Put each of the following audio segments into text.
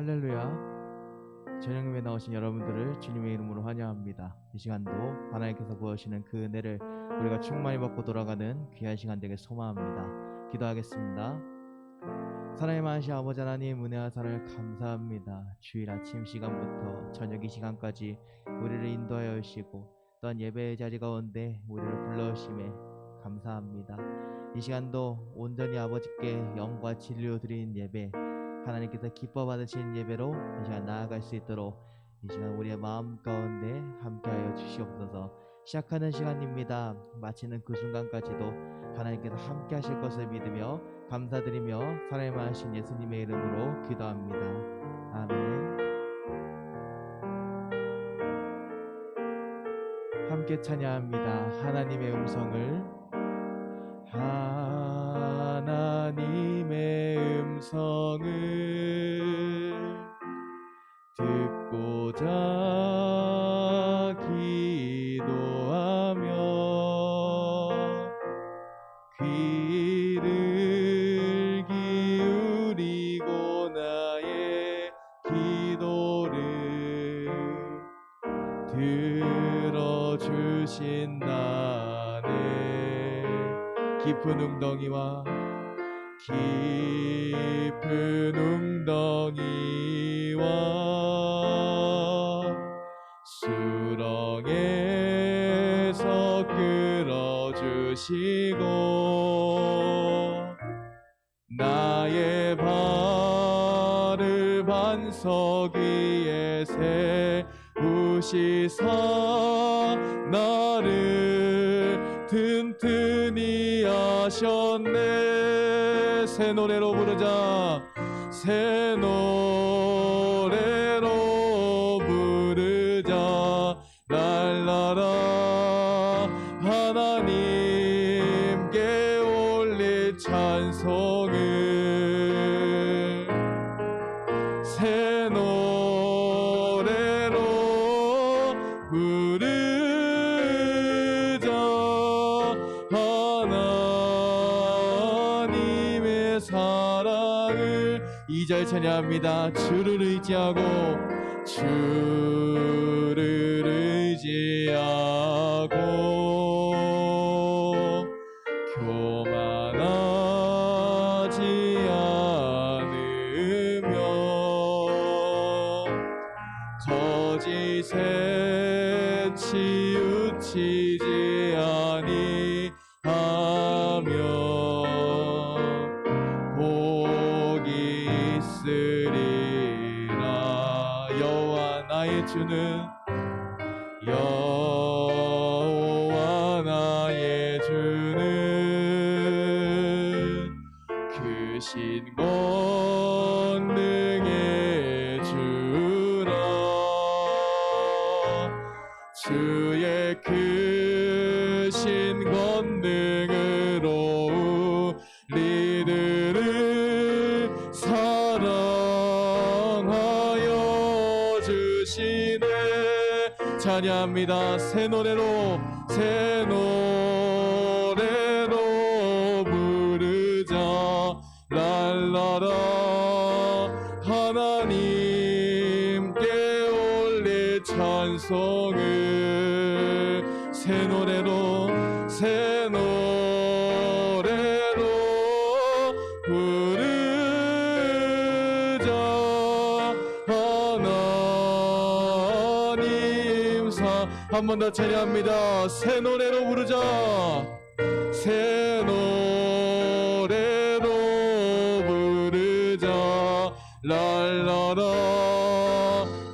할렐루야. 저녁에 나오신 여러분들을 주님의 이름으로 환영합니다. 이 시간도 하나님께서 부어주시는 그 은혜를 우리가 충만히 받고 돌아가는 귀한 시간 되길 소망합니다. 기도하겠습니다. 사랑의 많으신 아버지 하나님, 은혜와 사랑을 감사합니다. 주일 아침 시간부터 저녁 이 시간까지 우리를 인도하여 주시고 또한 예배의 자리 가운데 우리를 불러주심에 감사합니다. 이 시간도 온전히 아버지께 영과 진리로 드리는 예배, 하나님께서 기뻐 받으시는 예배로 이 시간 나아갈 수 있도록 이 시간 우리의 마음 가운데 함께하여 주시옵소서. 시작하는 시간입니다. 마치는 그 순간까지도 하나님께서 함께 하실 것을 믿으며 감사드리며 사랑의 많으신 예수님의 이름으로 기도합니다. 아멘. 함께 찬양합니다. 하나님의 음성을, 하나님의 음성을 듣고자 기도하며 귀를 기울이고 나의 기도를 들어주신다네. 깊은 웅덩이와 수렁에서 끌어주시고 나의 발을 반석 위에 세우시사 나를 튼튼히 하셨네. 새 노래로 부르자. 새 노래로 부르자. 날라라. 하나님께 올릴 찬송을 새 노래로 부르자. 하나님의 사랑을 2절 찬양합니다. 주를 의지하고 주를 의지하고 교만하지 않으며 거짓에 치우치지 아니하며 복이 있으리라. 여호와 나의 주는, 여호와 나의 주는 크신 권능의 주라. 주의 크신 권능으로 우리들을 사랑하여 주시네. 찬양합니다. 새 노래로 부르자. 랄라라. 하나님께 올릴 찬송을 새 노래로 부르자. 하나님 한 번 더 찬양합니다. 새 노래로 부르자. 새 노래로 부르자. 랄라라.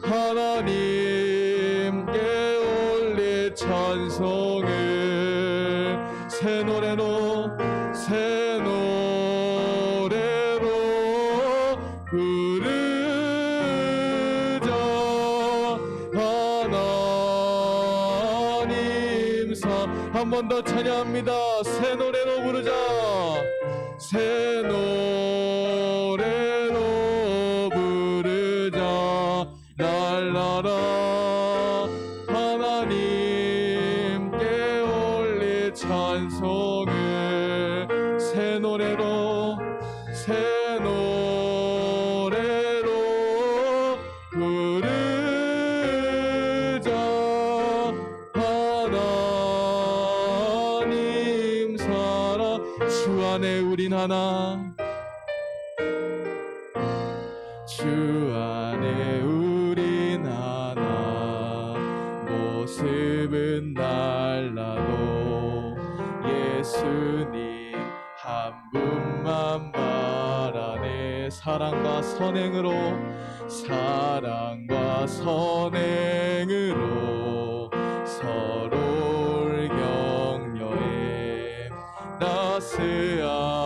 하나님께 올릴 찬송을 새 노래로 부르자. 하나님 한 번 더 찬양합니다. 새 노래로 부르자. 새 노래로 부르자. 랄라라. 하나님께 올릴 찬송을 새 노래로 하나, 주 안에 우린 하나, 모습은 달라도 예수님 한 분만 말하네. 사랑과 선행으로, 사랑과 선행으로 서로를 격려해. 따스함으로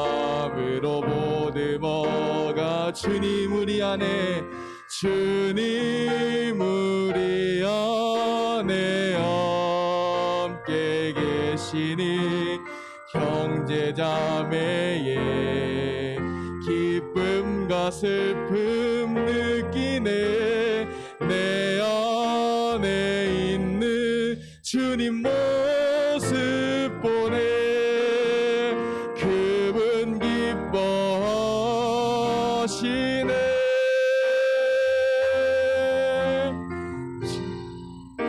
보듬어가 주님 우리 안에, 주님 우리 안에 함께 계시니 형제자매의 기쁨과 슬픔 느끼네. 내 안에 있는 주님 모습 보네. 그분 기뻐하시네.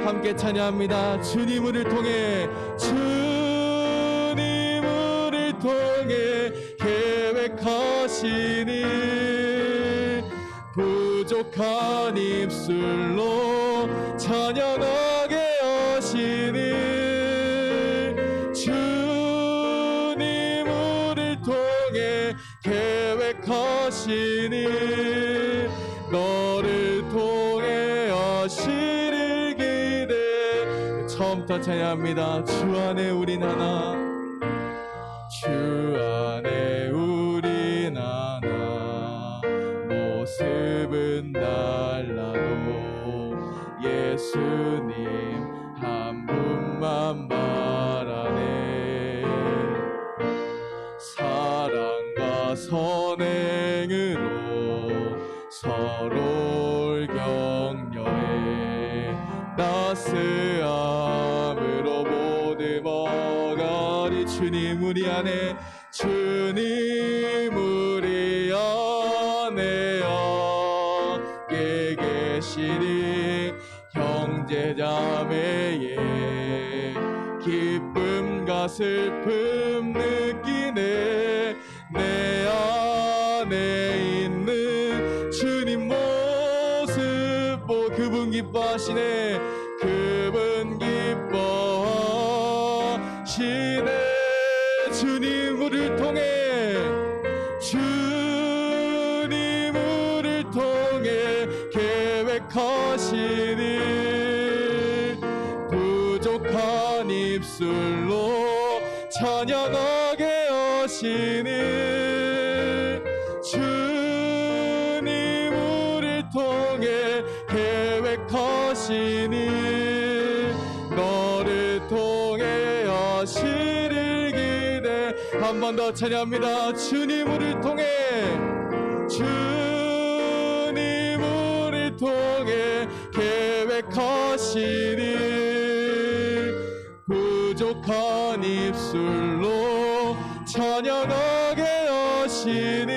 함께 찬양합니다. 주님 우리를 통해, 주님 우리를 통해 계획하시니 부족한 입술로 찬양하게 하시니. 주님 우리를 통해 계획하시니 너를 통해 하시를 기대. 처음부터 찬양합니다. 주 안에 우린 하나, 주 안에 우린 하나, 모습은 달라도 예수님 한 분만 말하네. 사랑과 선행으로 서로를 격려해. 따스함으로 보듬어가리. 주님 우리 안에, 주님 우리 안에 함께 계시니 형제자매의 기쁨과 슬픔 느끼네. 내 안에 있는 주님 모습 보. 그분 기뻐하시네. 그분 기뻐하시네. 주님 우리를 통해, 주님 우리를 통해 계획하시니 부족한 입술로 찬양하게 하시니. 주님 우리를 통해 계획하시니 너를 통해 하시를 기대. 한 번 더 찬양합니다. 주님 우리를 통해, 주님 우리를 통해 계획하시니 부족한 입술로 찬양하게 하시니.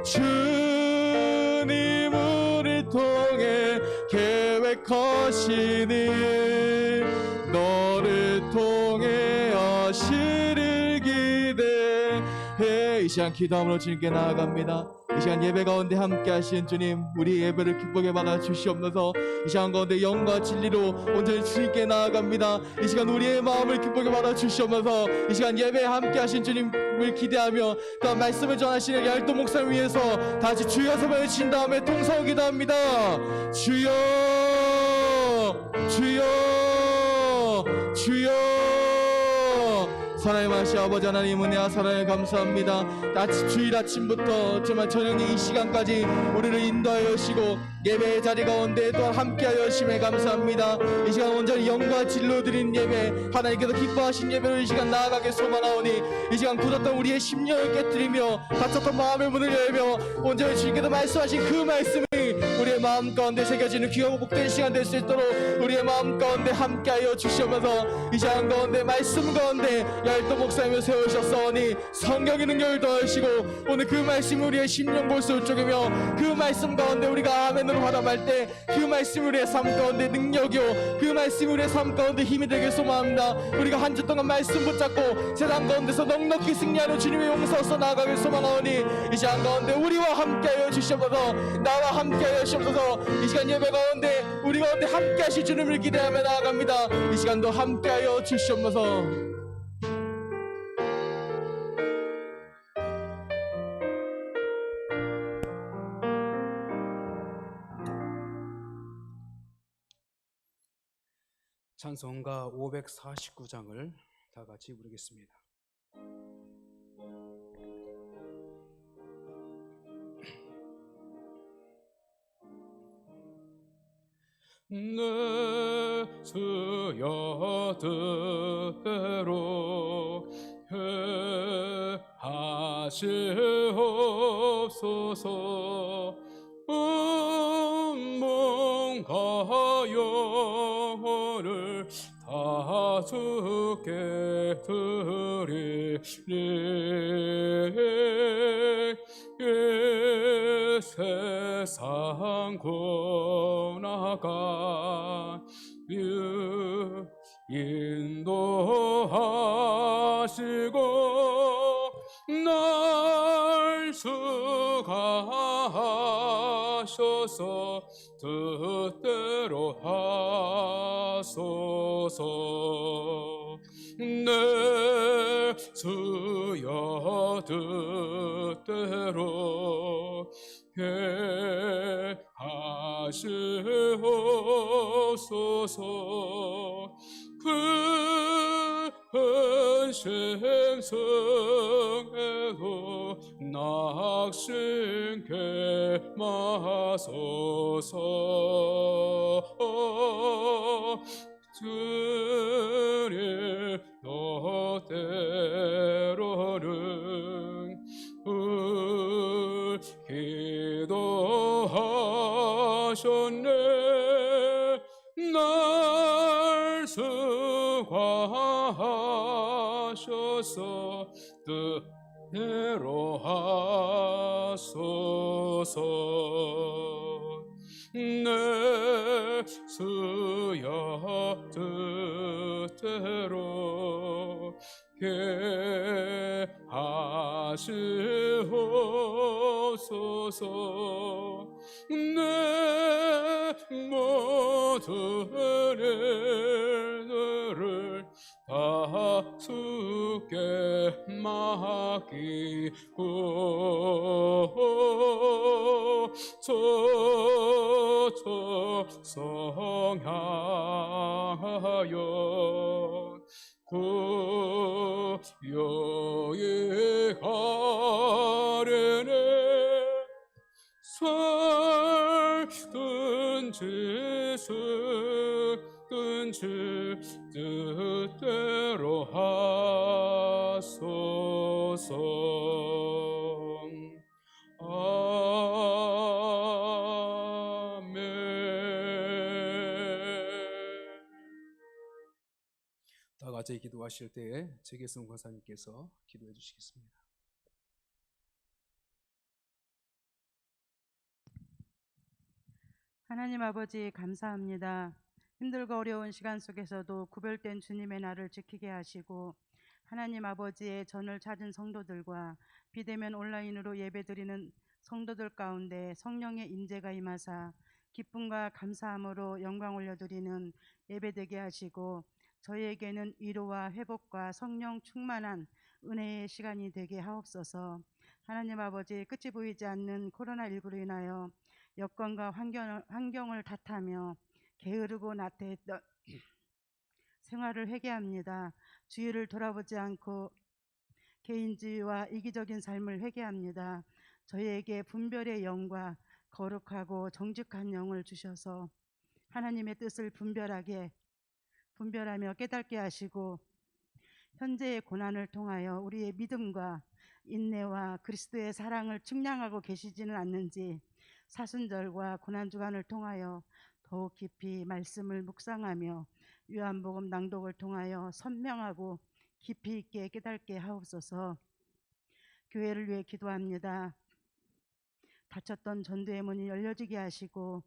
주님 우리를 통해 계획하시니 너를 통해 하시를 기대해. 이 시간 기도함으로 주님께 나아갑니다. 이 시간 예배 가운데 함께 하신 주님, 우리 예배를 기쁘게 받아 주시옵소서. 이 시간 가운데 영과 진리로 온전히 주님께 나아갑니다. 이 시간 우리의 마음을 기쁘게 받아 주시옵소서. 이 시간 예배에 함께 하신 주님을 기대하며 또 말씀을 전하시는 얄도 목사를 위해서 다시 주여 소명을 친 다음에 통성을 기도합니다. 주여, 주여, 주여. 사랑의 마시 아버지 하나님, 은혜와 사랑을 감사합니다. 주일 아침부터 정말 저녁의 이 시간까지 우리를 인도하여 주시고 예배의 자리 가운데 또한 함께하여 주심에 감사합니다. 이 시간 온전히 영과 진리로 드린 예배, 하나님께서 기뻐하신 예배로 이 시간 나아가게 소망하오니 이 시간 굳었던 우리의 심령을 깨뜨리며 닫혔던 마음의 문을 열며 온전히 주님께서 말씀하신 그 말씀이 우리의 마음 가운데 새겨지는 귀하고 복된 시간 될 수 있도록 우리의 마음 가운데 함께하여 주시면서 이 시간 가운데 말씀 가운데 얄도 목사님을 세우셨사오니 성령의 능력을 더하시고 오늘 그 말씀이 우리의 심령 골수를 쪼개며 그 말씀 가운데 우리가 아멘으로 화답할 때 그 말씀이 우리의 삶 가운데 능력이요 그 말씀이 우리의 삶 가운데 힘이 되길 소망합니다. 우리가 한 주 동안 말씀 붙잡고 세상 가운데서 넉넉히 승리하는 주님의 용서서 나아가길 소망하오니 이 시간 가운데 우리와 함께하여 주시옵소서. 나와 함께하여 주시옵소서. 이 시간 예배 가운데 우리 가운데 함께하실 주님을 기대하며 나아갑니다. 이 시간도 함께하여 주시옵소서. 찬송가 549장을 다 같이 부르겠습니다. 내 주여 뜻대로 하시옵소서. 몸과 영혼을 다 주께 드리니 이 세상 고나가 인도하시고 날 수가하셔서 뜻대로 하소서. 내 주여 뜻대로 하시옵소서. 큰 심성에도 낙심케 마소서. 주님 너대로는 기도하셨네. 날 수고하셔서 뜻대로 하소서. 내 주여 뜻대로 하시옵소서. 내 모든 일들을 다 주께 맡기고 성향하여 고요히 가려네. 살든지 죽든지 뜻대로 하소서. 아멘. 다 같이 기도하실 때에 제게성 권사님께서 기도해 주시겠습니다. 하나님 아버지 감사합니다. 힘들고 어려운 시간 속에서도 구별된 주님의 날을 지키게 하시고 하나님 아버지의 전을 찾은 성도들과 비대면 온라인으로 예배드리는 성도들 가운데 성령의 임재가 임하사 기쁨과 감사함으로 영광 올려드리는 예배되게 하시고 저희에게는 위로와 회복과 성령 충만한 은혜의 시간이 되게 하옵소서. 하나님 아버지 끝이 보이지 않는 코로나19로 인하여 여건과 환경을 탓하며 게으르고 나태했던 생활을 회개합니다. 주위를 돌아보지 않고 개인주의와 이기적인 삶을 회개합니다. 저희에게 분별의 영과 거룩하고 정직한 영을 주셔서 하나님의 뜻을 분별하며 깨닫게 하시고 현재의 고난을 통하여 우리의 믿음과 인내와 그리스도의 사랑을 측량하고 계시지는 않는지 사순절과 고난주간을 통하여 더욱 깊이 말씀을 묵상하며 요한복음 낭독을 통하여 선명하고 깊이 있게 깨닫게 하옵소서. 교회를 위해 기도합니다. 닫혔던 전도의 문이 열려지게 하시고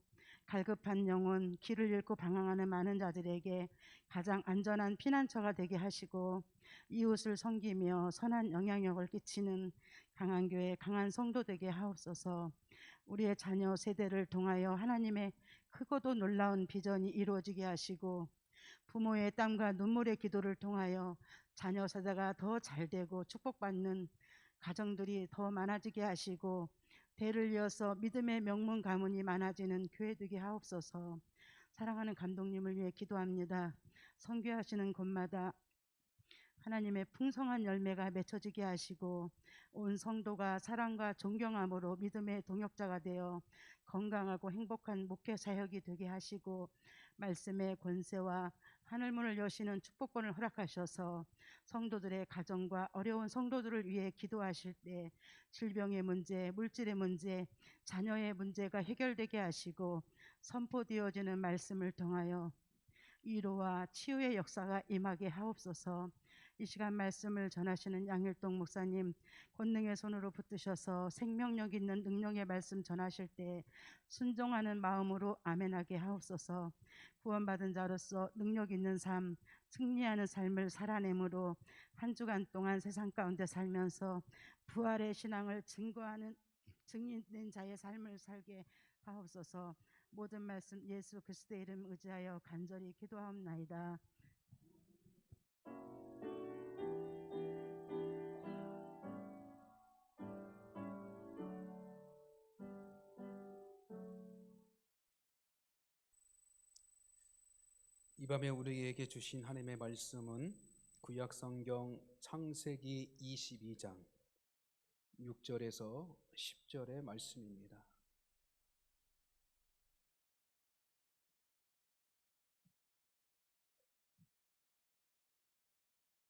갈급한 영혼, 길을 잃고 방황하는 많은 자들에게 가장 안전한 피난처가 되게 하시고 이웃을 섬기며 선한 영향력을 끼치는 강한 교회, 강한 성도 되게 하옵소서. 우리의 자녀 세대를 통하여 하나님의 크고도 놀라운 비전이 이루어지게 하시고 부모의 땀과 눈물의 기도를 통하여 자녀 세대가 더 잘되고 축복받는 가정들이 더 많아지게 하시고 대를 이어서 믿음의 명문 가문이 많아지는 교회 되게 하옵소서. 사랑하는 감독님을 위해 기도합니다. 선교하시는 곳마다 하나님의 풍성한 열매가 맺혀지게 하시고 온 성도가 사랑과 존경함으로 믿음의 동역자가 되어 건강하고 행복한 목회 사역이 되게 하시고 말씀의 권세와 하늘문을 여시는 축복권을 허락하셔서 성도들의 가정과 어려운 성도들을 위해 기도하실 때 질병의 문제, 물질의 문제, 자녀의 문제가 해결되게 하시고 선포되어지는 말씀을 통하여 위로와 치유의 역사가 임하게 하옵소서. 이 시간 말씀을 전하시는 양일동 목사님 권능의 손으로 붙드셔서 생명력 있는 능력의 말씀 전하실 때 순종하는 마음으로 아멘하게 하옵소서. 구원받은 자로서 능력 있는 삶, 승리하는 삶을 살아내므로 한 주간 동안 세상 가운데 살면서 부활의 신앙을 증거하는 증인된 자의 삶을 살게 하옵소서. 모든 말씀 예수 그리스도의 이름 의지하여 간절히 기도하옵나이다. 이 밤에 우리에게 주신 하나님의 말씀은 구약성경 창세기 22장 6절에서 10절의 말씀입니다.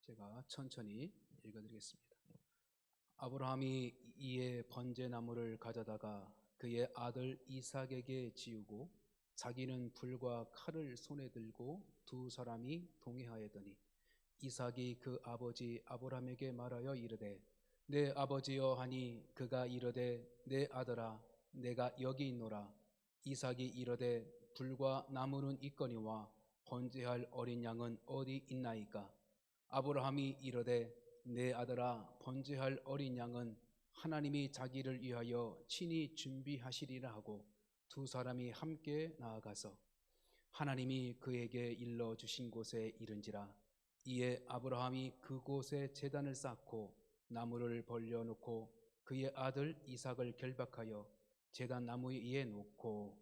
제가 천천히 읽어드리겠습니다. 아브라함이 이에 번제나무를 가져다가 그의 아들 이삭에게 지우고 자기는 불과 칼을 손에 들고 두 사람이 동행하였더니 이삭이 그 아버지 아브라함에게 말하여 이르되 내 아버지여 하니 그가 이르되 내 아들아 내가 여기 있노라. 이삭이 이르되 불과 나무는 있거니와 번제할 어린 양은 어디 있나이까. 아브라함이 이르되 내 아들아 번제할 어린 양은 하나님이 자기를 위하여 친히 준비하시리라 하고 두 사람이 함께 나아가서 하나님이 그에게 일러 주신 곳에 이른지라. 이에 아브라함이 그곳에 제단을 쌓고 나무를 벌려놓고 그의 아들 이삭을 결박하여 제단 나무 위에 놓고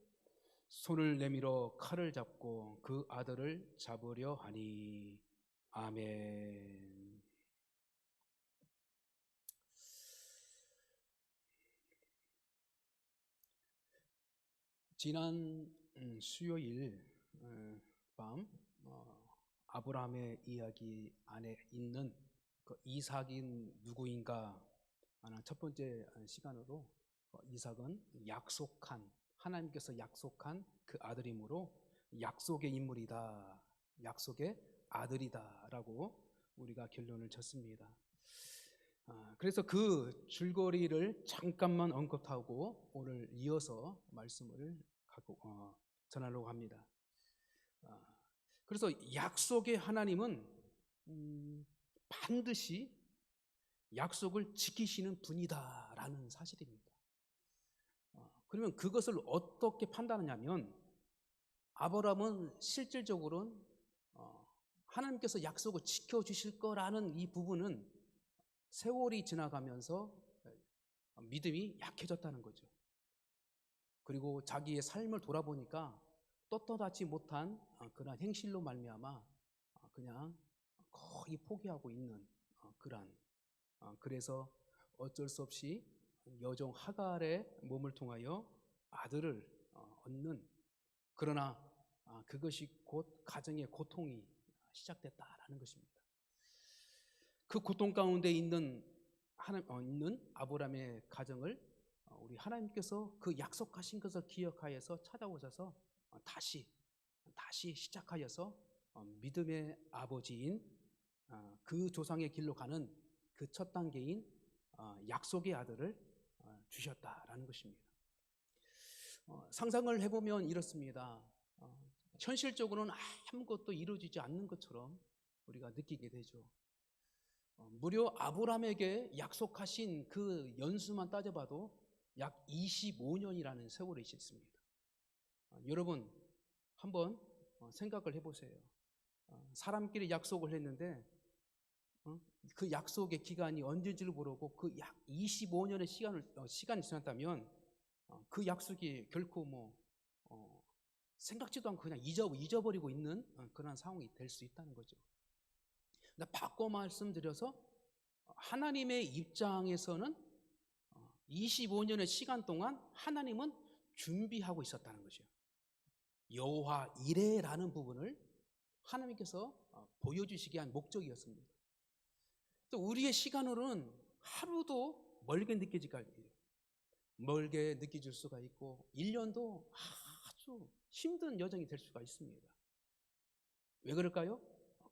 손을 내밀어 칼을 잡고 그 아들을 잡으려 하니. 아멘. 지난 수요일 밤 아브라함의 이야기 안에 있는 그 이삭이 누구인가 하는 첫 번째 시간으로 이삭은 하나님께서 약속한 그 아들이므로 약속의 인물이다, 약속의 아들이다 라고 우리가 결론을 졌습니다. 그래서 그 줄거리를 잠깐만 언급하고 오늘 이어서 말씀을 전하려고 합니다. 그래서 약속의 하나님은 반드시 약속을 지키시는 분이다라는 사실입니다. 그러면 그것을 어떻게 판단하냐면 아브라함은 실질적으로는 하나님께서 약속을 지켜주실 거라는 이 부분은 세월이 지나가면서 믿음이 약해졌다는 거죠. 그리고 자기의 삶을 돌아보니까 떳떳하지 못한 그런 행실로 말미암아 그냥 거의 포기하고 있는 그래서 어쩔 수 없이 여종 하갈의 몸을 통하여 아들을 얻는, 그러나 그것이 곧 가정의 고통이 시작됐다라는 것입니다. 그 고통 가운데 있는 아브라함의 가정을 우리 하나님께서 그 약속하신 것을 기억하여서 찾아오셔서 다시 시작하여서 믿음의 아버지인 그 조상의 길로 가는 그 첫 단계인 약속의 아들을 주셨다라는 것입니다. 상상을 해보면 이렇습니다. 현실적으로는 아무것도 이루어지지 않는 것처럼 우리가 느끼게 되죠. 무려 아브라함에게 약속하신 그 연수만 따져봐도 약 25년이라는 세월이 있습니다. 여러분 한번 생각을 해보세요. 사람끼리 약속을 했는데 그 약속의 기간이 언제인지를 모르고 그 약 25년의 시간이 지났다면 그 약속이 결코 생각지도 않고 그냥 잊어버리고 있는 그런 상황이 될 수 있다는 거죠. 근데 바꿔 말씀드려서 하나님의 입장에서는 25년의 시간 동안 하나님은 준비하고 있었다는 거죠. 여호와 이레라는 부분을 하나님께서 보여주시기 위한 목적이었습니다. 또 우리의 시간으로는 하루도 멀게 느껴질 수가 있고 1년도 아주 힘든 여정이 될 수가 있습니다. 왜 그럴까요?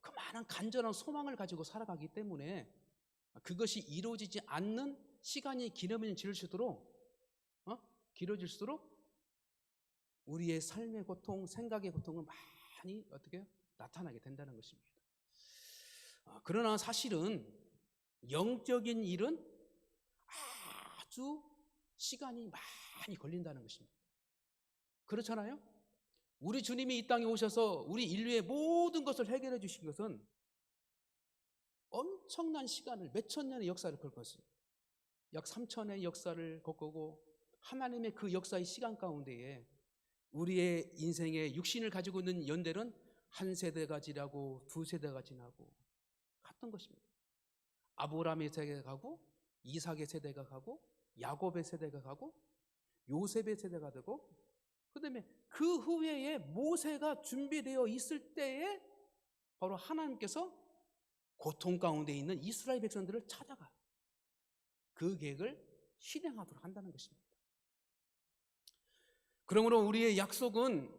그 많은 간절한 소망을 가지고 살아가기 때문에 그것이 이루어지지 않는 시간이 길어질수록 우리의 삶의 고통, 생각의 고통은 많이 어떻게 나타나게 된다는 것입니다. 그러나 사실은 영적인 일은 아주 시간이 많이 걸린다는 것입니다. 그렇잖아요? 우리 주님이 이 땅에 오셔서 우리 인류의 모든 것을 해결해 주신 것은 엄청난 시간을 몇천 년의 역사를 걸었어요. 약 3천의 역사를 겪고 하나님의 그 역사의 시간 가운데에 우리의 인생의 육신을 가지고 있는 연대는 한 세대가 지나고 두 세대가 지나고 갔던 것입니다. 아브라함의 세대가 가고 이삭의 세대가 가고 야곱의 세대가 가고 요셉의 세대가 되고 그다음에 그 후에 모세가 준비되어 있을 때에 바로 하나님께서 고통 가운데 있는 이스라엘 백성들을 찾아가 그 계획을 실행하도록 한다는 것입니다. 그러므로 우리의 약속은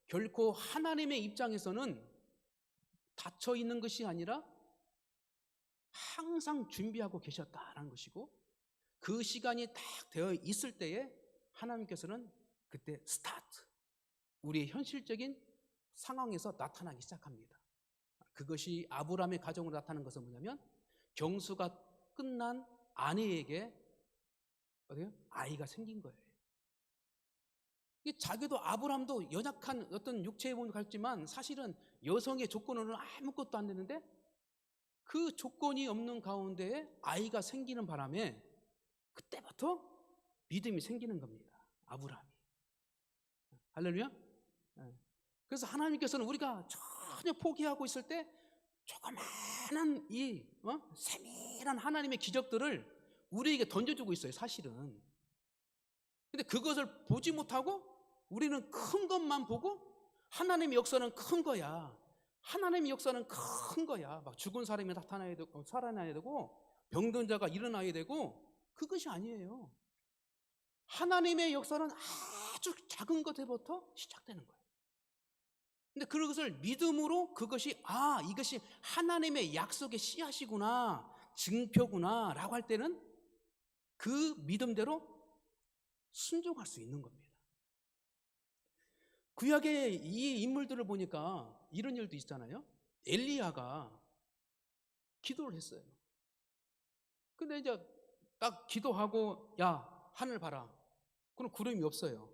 결코 하나님의 입장에서는 닫혀 있는 것이 아니라 항상 준비하고 계셨다는 것이고 그 시간이 딱 되어 있을 때에 하나님께서는 그때 스타트 우리의 현실적인 상황에서 나타나기 시작합니다. 그것이 아브라함의 가정으로 나타나는 것은 뭐냐면 경수가 끝난 아내에게 아이가 생긴 거예요. 자기도 아브라함도 연약한 어떤 육체의 몸을 가졌지만 사실은 여성의 조건으로는 아무것도 안 되는데 그 조건이 없는 가운데에 아이가 생기는 바람에 그때부터 믿음이 생기는 겁니다. 아브라함이. 할렐루야. 그래서 하나님께서는 우리가 전혀 포기하고 있을 때 조그마한 이 세밀한 하나님의 기적들을 우리에게 던져주고 있어요. 사실은. 근데 그것을 보지 못하고 우리는 큰 것만 보고 하나님의 역사는 큰 거야. 하나님의 역사는 큰 거야. 막 죽은 사람이 나타나야 되고 살아나야 되고 병든 자가 일어나야 되고 그것이 아니에요. 하나님의 역사는 아주 작은 것에부터 시작되는 거예요. 근데 그것을 믿음으로 그것이 이것이 하나님의 약속의 씨앗이구나 증표구나 라고 할 때는 그 믿음대로 순종할 수 있는 겁니다. 구약의 이 인물들을 보니까 이런 일도 있잖아요. 엘리야가 기도를 했어요. 근데 이제 딱 기도하고 야 하늘 봐라. 그럼 구름이 없어요.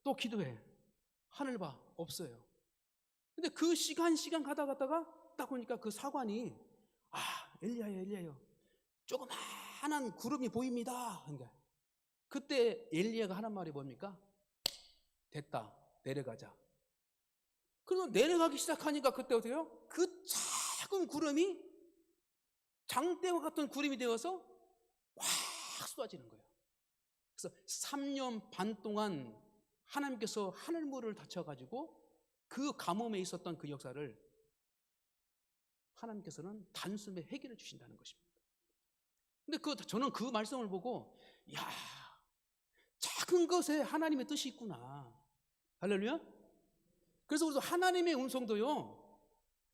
또 기도해. 하늘 봐. 없어요. 근데 그 시간 가다가 딱 보니까 그 사관이 엘리야요. 조그마한 구름이 보입니다. 그러니까 그때 엘리야가 하는 말이 뭡니까? 됐다. 내려가자. 그래서 내려가기 시작하니까 그때 어떻게 해요? 그 작은 구름이 장대와 같은 구름이 되어서 확 쏟아지는 거예요. 그래서 3년 반 동안 하나님께서 하늘문을 닫혀가지고 그 가뭄에 있었던 그 역사를 하나님께서는 단숨에 해결해 주신다는 것입니다. 근데 저는 그 말씀을 보고 작은 것에 하나님의 뜻이 있구나. 할렐루야. 그래서 우리도 하나님의 음성도요,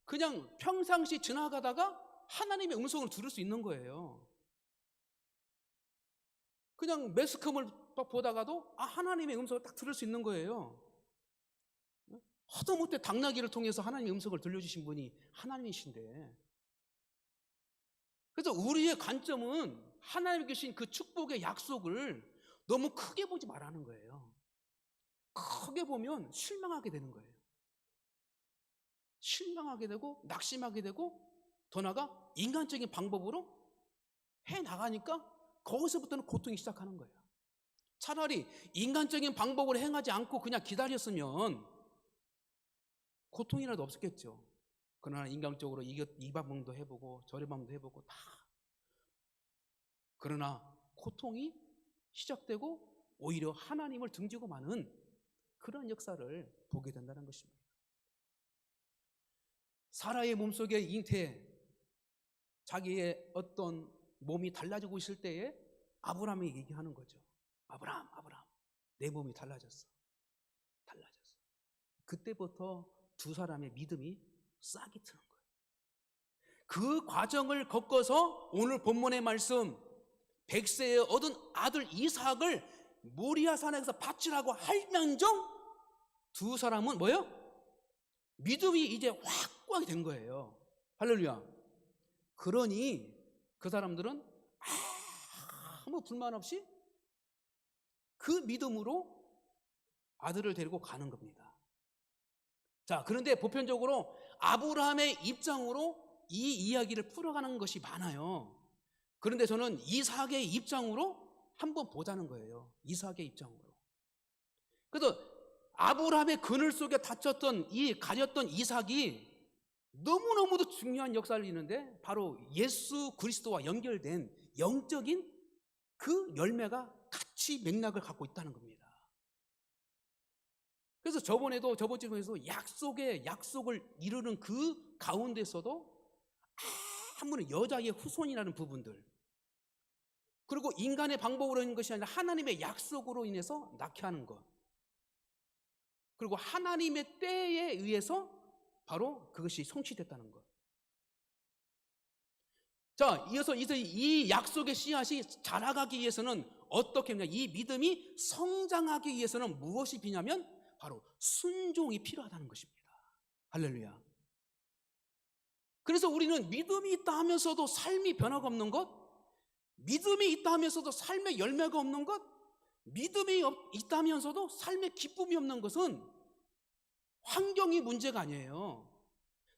그냥 평상시 지나가다가 하나님의 음성을 들을 수 있는 거예요. 그냥 매스컴을 딱 보다가도 하나님의 음성을 딱 들을 수 있는 거예요. 하다못해 당나귀를 통해서 하나님의 음성을 들려주신 분이 하나님이신데, 그래서 우리의 관점은 하나님이 계신 그 축복의 약속을 너무 크게 보지 말라는 거예요. 크게 보면 실망하게 되는 거예요. 실망하게 되고 낙심하게 되고, 더 나아가 인간적인 방법으로 해나가니까 거기서부터는 고통이 시작하는 거예요. 차라리 인간적인 방법으로 행하지 않고 그냥 기다렸으면 고통이라도 없었겠죠. 그러나 인간적으로 이 방법도 해보고 저리 방법도 해보고 다, 그러나 고통이 시작되고 오히려 하나님을 등지고 마는 그런 역사를 보게 된다는 것입니다. 사라의 몸속에 잉태, 자기의 어떤 몸이 달라지고 있을 때에 아브라함이 얘기하는 거죠. 아브라함, 아브라함, 내 몸이 달라졌어. 그때부터 두 사람의 믿음이 싹이 트는 거예요. 그 과정을 겪어서 오늘 본문의 말씀, 100세에 얻은 아들 이삭을 모리아 산에서 바치라고 할명정 두 사람은 뭐예요? 믿음이 이제 확고하게 된 거예요. 할렐루야. 그러니 그 사람들은 아무 불만 없이 그 믿음으로 아들을 데리고 가는 겁니다. 자, 그런데 보편적으로 아브라함의 입장으로 이 이야기를 풀어가는 것이 많아요. 그런데 저는 이삭의 입장으로 한번 보자는 거예요. 이삭의 입장으로. 그래서 아브라함의 그늘 속에 가졌던 이삭이 너무너무도 중요한 역사를 이루는데 바로 예수 그리스도와 연결된 영적인 그 열매가 같이 맥락을 갖고 있다는 겁니다. 그래서 저번 주에도 약속을 이루는 그 가운데서도 아무런 여자의 후손이라는 부분들, 그리고 인간의 방법으로 하는 것이 아니라 하나님의 약속으로 인해서 낳게 하는 것, 그리고 하나님의 때에 의해서 바로 그것이 성취됐다는 것. 자, 이어서 이 약속의 씨앗이 자라가기 위해서는 어떻게 하냐? 이 믿음이 성장하기 위해서는 무엇이 필요하냐면 바로 순종이 필요하다는 것입니다. 할렐루야. 그래서 우리는 믿음이 있다 하면서도 삶이 변화가 없는 것, 믿음이 있다 하면서도 삶의 열매가 없는 것, 믿음이 있다 하면서도 삶의 기쁨이 없는 것은 환경이 문제가 아니에요.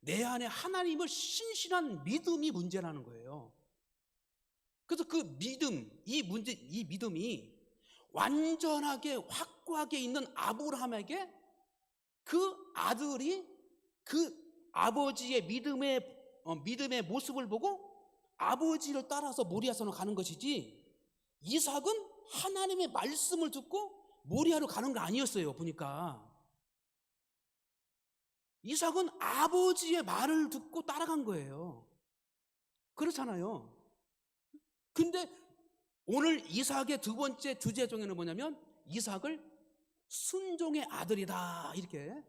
내 안에 하나님을 신실한 믿음이 문제라는 거예요. 그래서 그 믿음, 이 믿음이 완전하게 확고하게 있는 아브라함에게 그 아들이 그 아버지의 믿음의 모습을 보고 아버지를 따라서 모리아산으로 가는 것이지, 이삭은 하나님의 말씀을 듣고 모리아로 가는 거 아니었어요. 보니까 이삭은 아버지의 말을 듣고 따라간 거예요. 그렇잖아요. 근데 오늘 이삭의 두 번째 주제 중에는 뭐냐면 이삭을 순종의 아들이다, 이렇게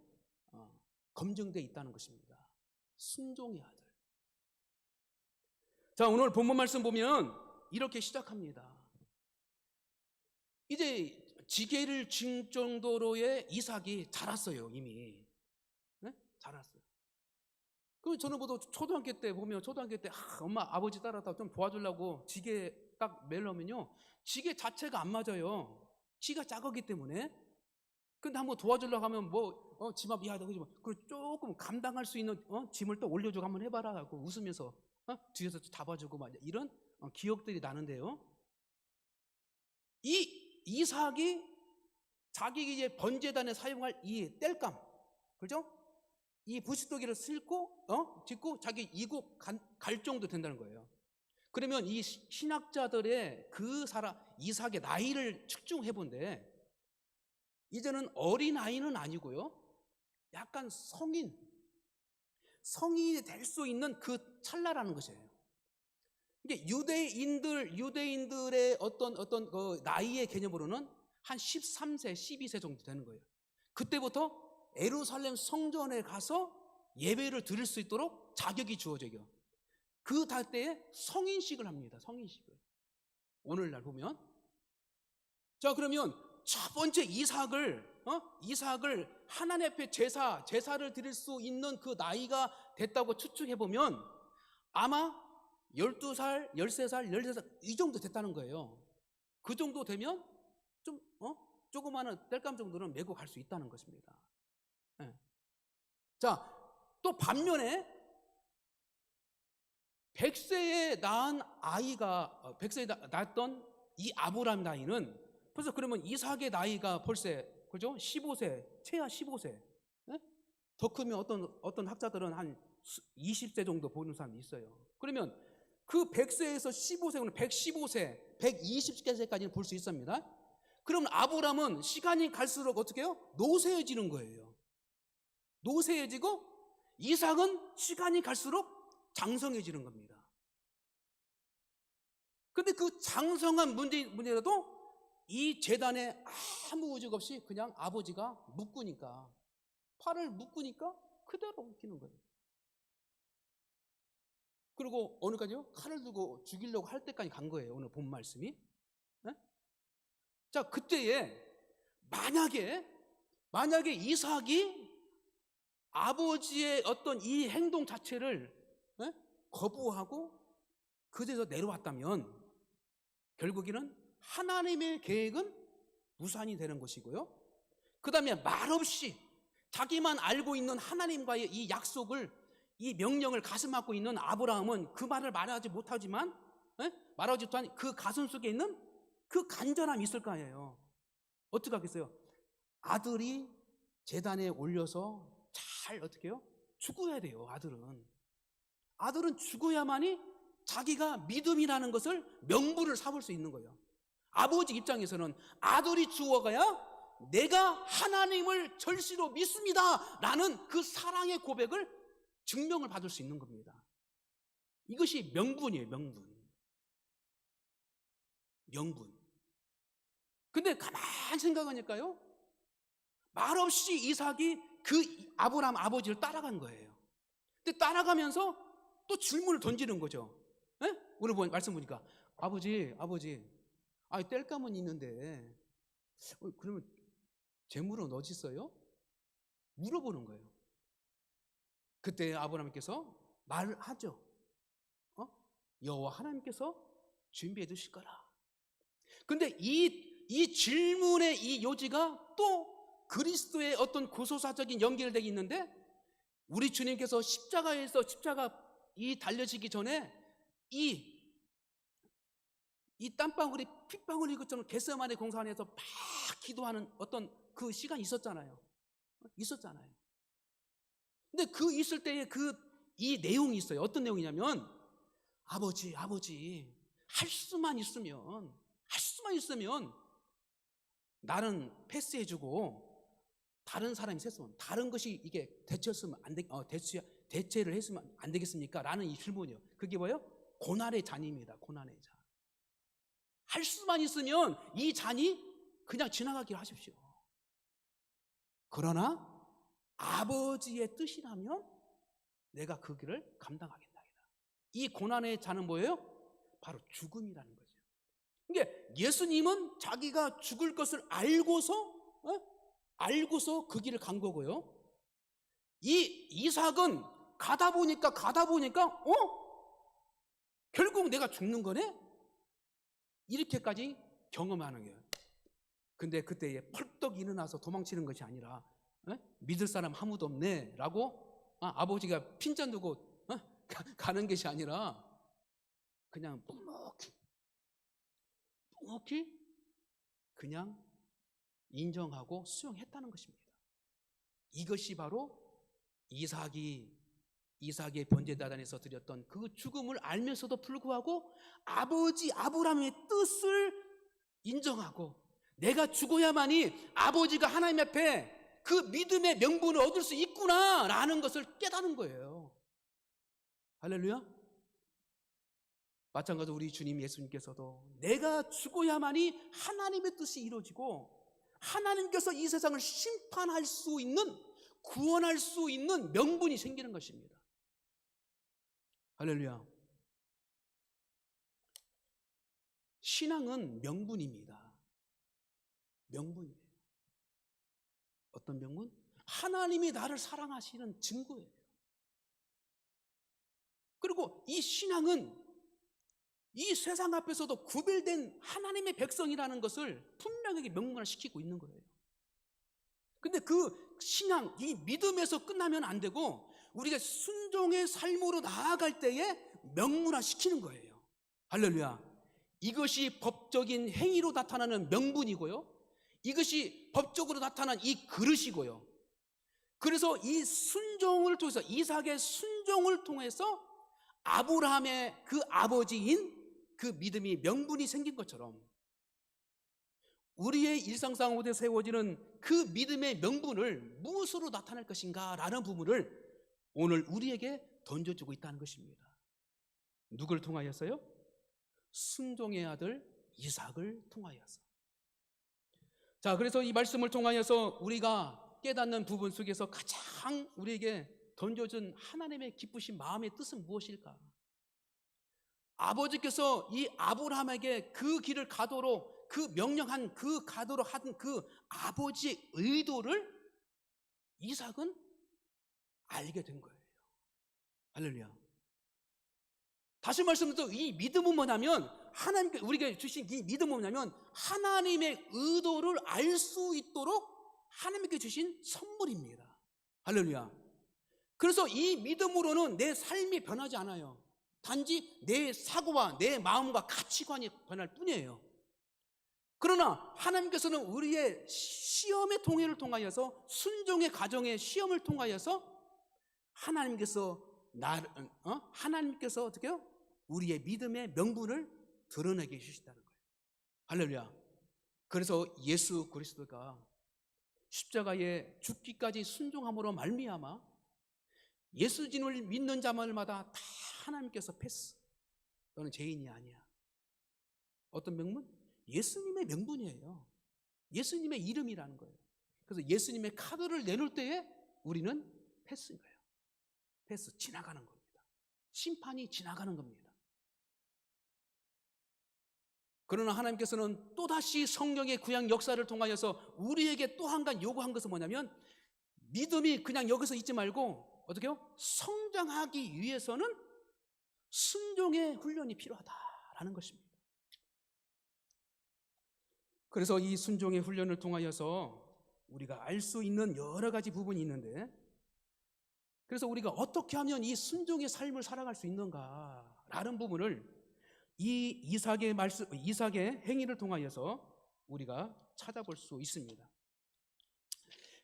검증되어 있다는 것입니다. 순종의 아들. 자, 오늘 본문 말씀 보면 이렇게 시작합니다. 이제 지게를 진 정도로의 이삭이 자랐어요. 이미 자랐어요. 그럼 저는 초등학교 때 엄마 아버지 따라다 좀 도와주려고 지게 딱 매려면요, 지게 자체가 안 맞아요. 키가 작았기 때문에. 근데 한번 도와주려고 하면 짐 앞 이하다 그러지, 그리고 조금 감당할 수 있는 짐을 또 올려주고 한번 해봐라 하고 웃으면서 뒤에서 잡아주고 막 이런 기억들이 나는데요. 이 이삭이 자기 이제 번제단에 사용할 이 땔감, 그죠? 이 부싯돌기를 짚고 자기 이국 갈 정도 된다는 거예요. 그러면 이 신학자들의 이삭의 나이를 측정해 본데, 이제는 어린아이는 아니고요, 약간 성인이 될 수 있는 그 찰나라는 것이에요. 이게 유대인들의 어떤 그 나이의 개념으로는 한 13세, 12세 정도 되는 거예요. 그때부터 예루살렘 성전에 가서 예배를 드릴 수 있도록 자격이 주어져요. 그 달 때에 성인식을 합니다. 성인식을. 오늘날 보면. 자, 그러면 첫 번째 이삭을 하나님 앞에 제사를 드릴 수 있는 그 나이가 됐다고 추측해 보면 아마 12살, 13살, 14살 이 정도 됐다는 거예요. 그 정도 되면 좀 조그마한 땔감 정도는 메고 갈 수 있다는 것입니다. 네. 자, 또 반면에 100세에 낳은 아이가 100세에 낳았던 이 아브라함 나이는 벌써 그러면 이삭의 나이가 벌써 그죠? 15세, 최하 15세. 네? 더 크면 어떤 학자들은 한 20세 정도 보는 사람이 있어요. 그러면 그 100세에서 15세는 115세, 120세까지는 볼 수 있습니다. 그럼 아브라함은 시간이 갈수록 어떻게 해요? 노쇠해지는 거예요. 노쇠해지고 이삭은 시간이 갈수록 장성해지는 겁니다. 근데 그 장성한 문제라도 이 제단에 아무 의식 없이 그냥 아버지가 묶으니까, 팔을 묶으니까 그대로 묶이는 거예요. 그리고 어느까지요? 칼을 들고 죽이려고 할 때까지 간 거예요. 오늘 본 말씀이. 네? 자, 그때에 만약에 이삭이 아버지의 어떤 이 행동 자체를 거부하고 그제서 내려왔다면 결국에는 하나님의 계획은 무산이 되는 것이고요. 그 다음에 말없이 자기만 알고 있는 하나님과의 이 약속을, 이 명령을 가슴 안고 있는 아브라함은 그 말을 말하지 못하지만 말하지 못한 그 가슴 속에 있는 그 간절함이 있을 거 아니에요. 어떻게 하겠어요? 아들이 제단에 올려서 잘 어떻게 해요? 죽어야 돼요. 아들은 죽어야만이 자기가 믿음이라는 것을 명분을 삼을 수 있는 거예요. 아버지 입장에서는 아들이 죽어가야 내가 하나님을 절실로 믿습니다 라는 그 사랑의 고백을 증명을 받을 수 있는 겁니다. 이것이 명분이에요. 명분. 근데 가만히 생각하니까요, 말없이 이삭이 그 아브라함 아버지를 따라간 거예요. 근데 따라가면서 또 질문을 던지는 거죠. 오늘 말씀 보니까 아버지 땔감은 있는데 그러면 재물은 어디 있어요? 물어보는 거예요. 그때 아브라함께서 말을 하죠. 여호와 하나님께서 준비해 두실 거라. 근데 이 질문의 이 요지가 또 그리스도의 어떤 고소사적인 연결되어 있는데, 우리 주님께서 십자가 이 달려지기 전에 이 땀방울이 핏방울이 것처럼 겟세마네 공산에서 막 기도하는 어떤 그 시간이 있었잖아요. 근데 그 있을 때에 이 내용이 있어요. 어떤 내용이냐면, 아버지 할 수만 있으면 나는 패스해주고 다른 사람이 셌으면, 다른 것이 이게 대체를 했으면 안 되겠습니까? 라는 이 질문이요. 그게 뭐예요? 고난의 잔입니다. 고난의 잔. 할 수만 있으면 이 잔이 그냥 지나가기를 하십시오. 그러나 아버지의 뜻이라면 내가 그 길을 감당하겠다. 이 고난의 잔은 뭐예요? 바로 죽음이라는 거죠. 그러니까 예수님은 자기가 죽을 것을 알고서 그 길을 간 거고요. 이 이삭은 가다 보니까 결국 내가 죽는 거네? 이렇게까지 경험하는 거예요. 근데 그때에 펄떡 일어나서 도망치는 것이 아니라 믿을 사람 아무도 없네 라고 아버지가 핀잔 두고 가는 것이 아니라 그냥 묵묵히 그냥 인정하고 수용했다는 것입니다. 이것이 바로 이삭의 번제단에서 드렸던 그 죽음을 알면서도 불구하고 아버지 아브라함의 뜻을 인정하고 내가 죽어야만이 아버지가 하나님 앞에 그 믿음의 명분을 얻을 수 있구나라는 것을 깨닫는 거예요. 할렐루야. 마찬가지로 우리 주님 예수님께서도 내가 죽어야만이 하나님의 뜻이 이루어지고 하나님께서 이 세상을 심판할 수 있는, 구원할 수 있는 명분이 생기는 것입니다. 할렐루야. 신앙은 명분입니다. 명분이에요. 어떤 명분? 하나님이 나를 사랑하시는 증거예요. 그리고 이 신앙은 이 세상 앞에서도 구별된 하나님의 백성이라는 것을 분명하게 명문화시키고 있는 거예요. 근데 그 신앙, 이 믿음에서 끝나면 안 되고 우리가 순종의 삶으로 나아갈 때에 명문화시키는 거예요. 할렐루야. 이것이 법적인 행위로 나타나는 명분이고요, 이것이 법적으로 나타난 이 그릇이고요. 그래서 이 순종을 통해서, 이삭의 순종을 통해서 아브라함의 그 아버지인 그 믿음이 명분이 생긴 것처럼 우리의 일상 가운데 세워지는 그 믿음의 명분을 무엇으로 나타낼 것인가 라는 부분을 오늘 우리에게 던져주고 있다는 것입니다. 누구를 통하여서요? 순종의 아들 이삭을 통하여서. 자, 그래서 이 말씀을 통하여서 우리가 깨닫는 부분 속에서 가장 우리에게 던져준 하나님의 기쁘신 마음의 뜻은 무엇일까? 아버지께서 이 아브라함에게 그 길을 가도록, 그 명령한 그 가도록 한 그 아버지의 의도를 이삭은 알게 된 거예요. 할렐루야. 다시 말씀드려도 이 믿음은 뭐냐면, 하나님께 우리가 주신 이 믿음은 뭐냐면 하나님의 의도를 알 수 있도록 하나님께 주신 선물입니다. 할렐루야. 그래서 이 믿음으로는 내 삶이 변하지 않아요. 단지 내 사고와 내 마음과 가치관이 변할 뿐이에요. 그러나 하나님께서는 우리의 시험의 통해를 통하여서, 순종의 과정의 시험을 통하여서 하나님께서 하나님께서 어떻게 해요? 우리의 믿음의 명분을 드러내게 해주신다는 거예요. 할렐루야. 그래서 예수 그리스도가 십자가에 죽기까지 순종함으로 말미암아 예수님을 믿는 자마다 다 하나님께서 패스, 너는 죄인이 아니야. 어떤 명분? 예수님의 명분이에요. 예수님의 이름이라는 거예요. 그래서 예수님의 카드를 내놓을 때에 우리는 패스인 거예요. 패스, 지나가는 겁니다. 심판이 지나가는 겁니다. 그러나 하나님께서는 또다시 성령의 구약 역사를 통하여서 우리에게 또 한 가지 요구한 것은 뭐냐면, 믿음이 그냥 여기서 있지 말고 어떻게 해요? 성장하기 위해서는 순종의 훈련이 필요하다라는 것입니다. 그래서 이 순종의 훈련을 통하여서 우리가 알 수 있는 여러 가지 부분이 있는데, 그래서 우리가 어떻게 하면 이 순종의 삶을 살아갈 수 있는가라는 부분을 이 이삭의 행위를 통하여서 우리가 찾아볼 수 있습니다.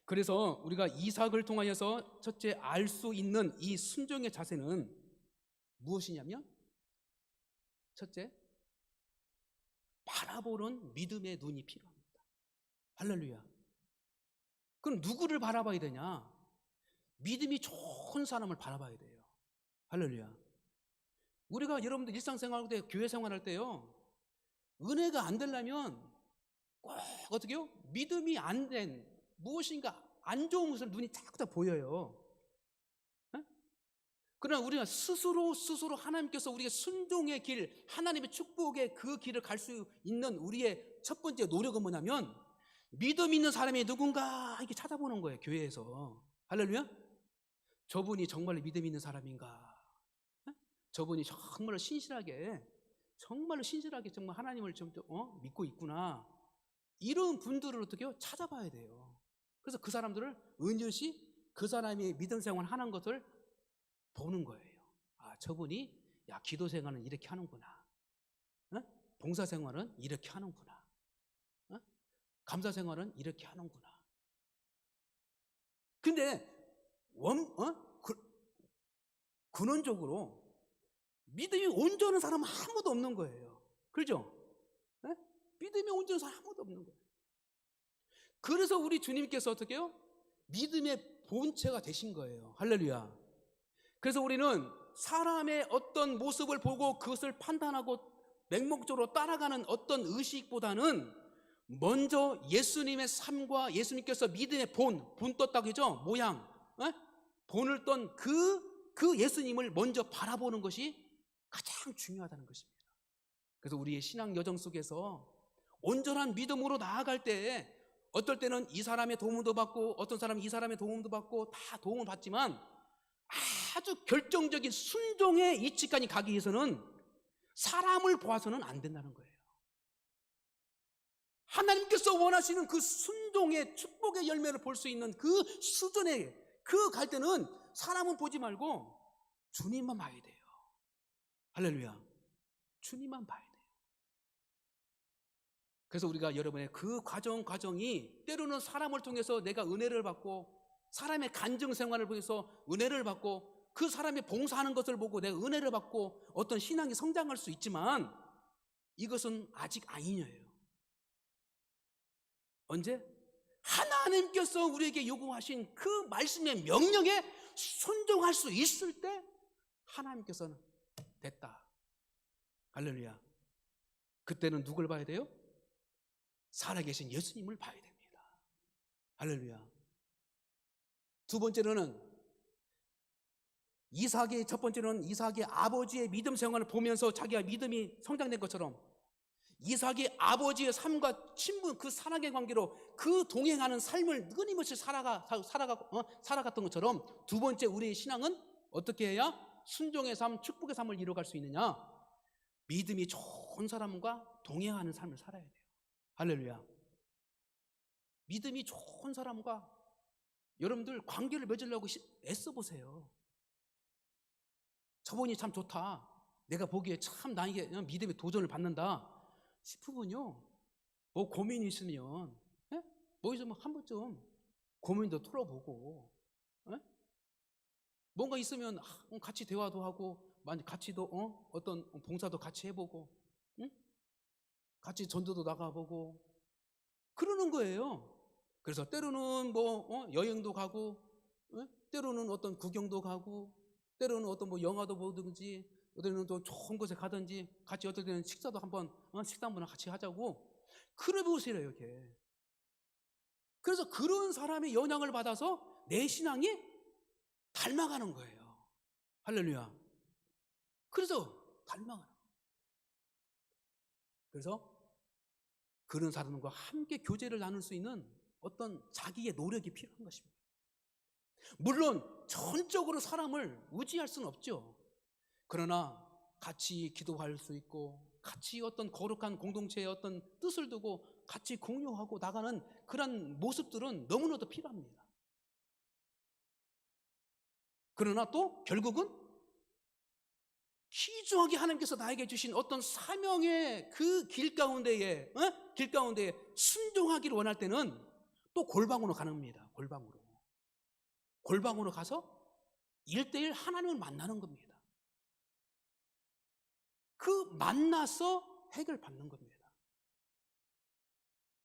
그래서 우리가 이삭을 통하여서 첫째 알 수 있는 이 순종의 자세는 무엇이냐면, 첫째, 바라보는 믿음의 눈이 필요합니다. 할렐루야. 그럼 누구를 바라봐야 되냐? 믿음이 좋은 사람을 바라봐야 돼요. 할렐루야. 우리가 여러분들 일상생활 때, 교회 생활할 때요, 은혜가 안 되려면 꼭 어떻게 해요? 믿음이 안 된 무엇인가 안 좋은 것을 눈이 자꾸 다 보여요. 그러나 우리가 스스로 하나님께서 우리가 순종의 길, 하나님의 축복의 그 길을 갈 수 있는 우리의 첫 번째 노력은 뭐냐면, 믿음 있는 사람이 누군가 이렇게 찾아보는 거예요. 교회에서. 할렐루야. 저분이 정말로 믿음 있는 사람인가? 저분이 정말로 신실하게 정말 하나님을 좀 믿고 있구나. 이런 분들을 어떻게 해요? 찾아봐야 돼요. 그래서 그 사람들을 은연시 그 사람이 믿음 생활 하는 것을 보는 거예요. 아, 저분이 기도 생활은 이렇게 하는구나. 봉사 생활은 이렇게 하는구나. 감사 생활은 이렇게 하는구나. 근데 근원적으로 믿음이 온전한 사람은 아무도 없는 거예요. 그렇죠? 믿음이 온전한 사람 아무도 없는 거예요. 그래서 우리 주님께서 어떻게 해요? 믿음의 본체가 되신 거예요. 할렐루야. 그래서 우리는 사람의 어떤 모습을 보고 그것을 판단하고 맹목적으로 따라가는 어떤 의식보다는 먼저 예수님의 삶과 예수님께서 믿음의 본 떴다고 하죠. 모양, 본을 떤 그 예수님을 먼저 바라보는 것이 가장 중요하다는 것입니다. 그래서 우리의 신앙 여정 속에서 온전한 믿음으로 나아갈 때 어떨 때는 이 사람의 도움도 받고 어떤 사람은 이 사람의 도움도 받고 다 도움을 받지만 아주 결정적인 순종의 이치까지 가기 위해서는 사람을 보아서는 안 된다는 거예요. 하나님께서 원하시는 그 순종의 축복의 열매를 볼 수 있는 그 수준에 갈 때는 사람은 보지 말고 주님만 봐야 돼요. 할렐루야. 주님만 봐야 돼요. 그래서 우리가 여러분의 그 과정이 때로는 사람을 통해서 내가 은혜를 받고 사람의 간증 생활을 통해서 은혜를 받고 그 사람이 봉사하는 것을 보고 내가 은혜를 받고 어떤 신앙이 성장할 수 있지만 이것은 아직 아니에요. 언제? 하나님께서 우리에게 요구하신 그 말씀의 명령에 순종할 수 있을 때 하나님께서는 됐다. 할렐루야. 그때는 누굴 봐야 돼요? 살아계신 예수님을 봐야 됩니다. 할렐루야. 두 번째로는 첫 번째로는 이삭의 아버지의 믿음 생활을 보면서 자기가 믿음이 성장된 것처럼 이삭의 아버지의 삶과 친분, 그 사랑의 관계로 그 동행하는 삶을 끊임없이 살아갔던 것처럼 두 번째 우리의 신앙은 어떻게 해야 순종의 삶, 축복의 삶을 이루어갈 수 있느냐? 믿음이 좋은 사람과 동행하는 삶을 살아야 돼요. 할렐루야. 믿음이 좋은 사람과 여러분들 관계를 맺으려고 애써보세요. 저분이 참 좋다. 내가 보기에 참 나에게 믿음의 도전을 받는다 싶으면요, 뭐 고민이 있으면 뭐 있으면 한 번쯤 고민도 털어보고 뭔가 있으면 같이 대화도 하고 같이도 어떤 봉사도 같이 해보고 같이 전도도 나가보고 그러는 거예요. 그래서 때로는 뭐 여행도 가고 때로는 어떤 구경도 가고 때로는 어떤 뭐 영화도 보든지 어떤 또 좋은 곳에 가든지 같이 어떨 때는 식사도 한번 식사 한번 같이 하자고 그래 보세요. 이렇게. 그래서 그런 사람의 영향을 받아서 내 신앙이 닮아가는 거예요. 할렐루야. 그래서 닮아가는 거예요. 그래서 그런 사람과 함께 교제를 나눌 수 있는 어떤 자기의 노력이 필요한 것입니다. 물론 전적으로 사람을 의지할 수는 없죠. 그러나 같이 기도할 수 있고 같이 어떤 거룩한 공동체의 어떤 뜻을 두고 같이 공유하고 나가는 그런 모습들은 너무나도 필요합니다. 그러나 또 결국은 귀중하게 하나님께서 나에게 주신 어떤 사명의 그 길 가운데에 순종하기를 원할 때는 또 골방으로 가는 겁니다. 골방으로 가서 1대1 하나님을 만나는 겁니다. 그 만나서 해결받는 겁니다.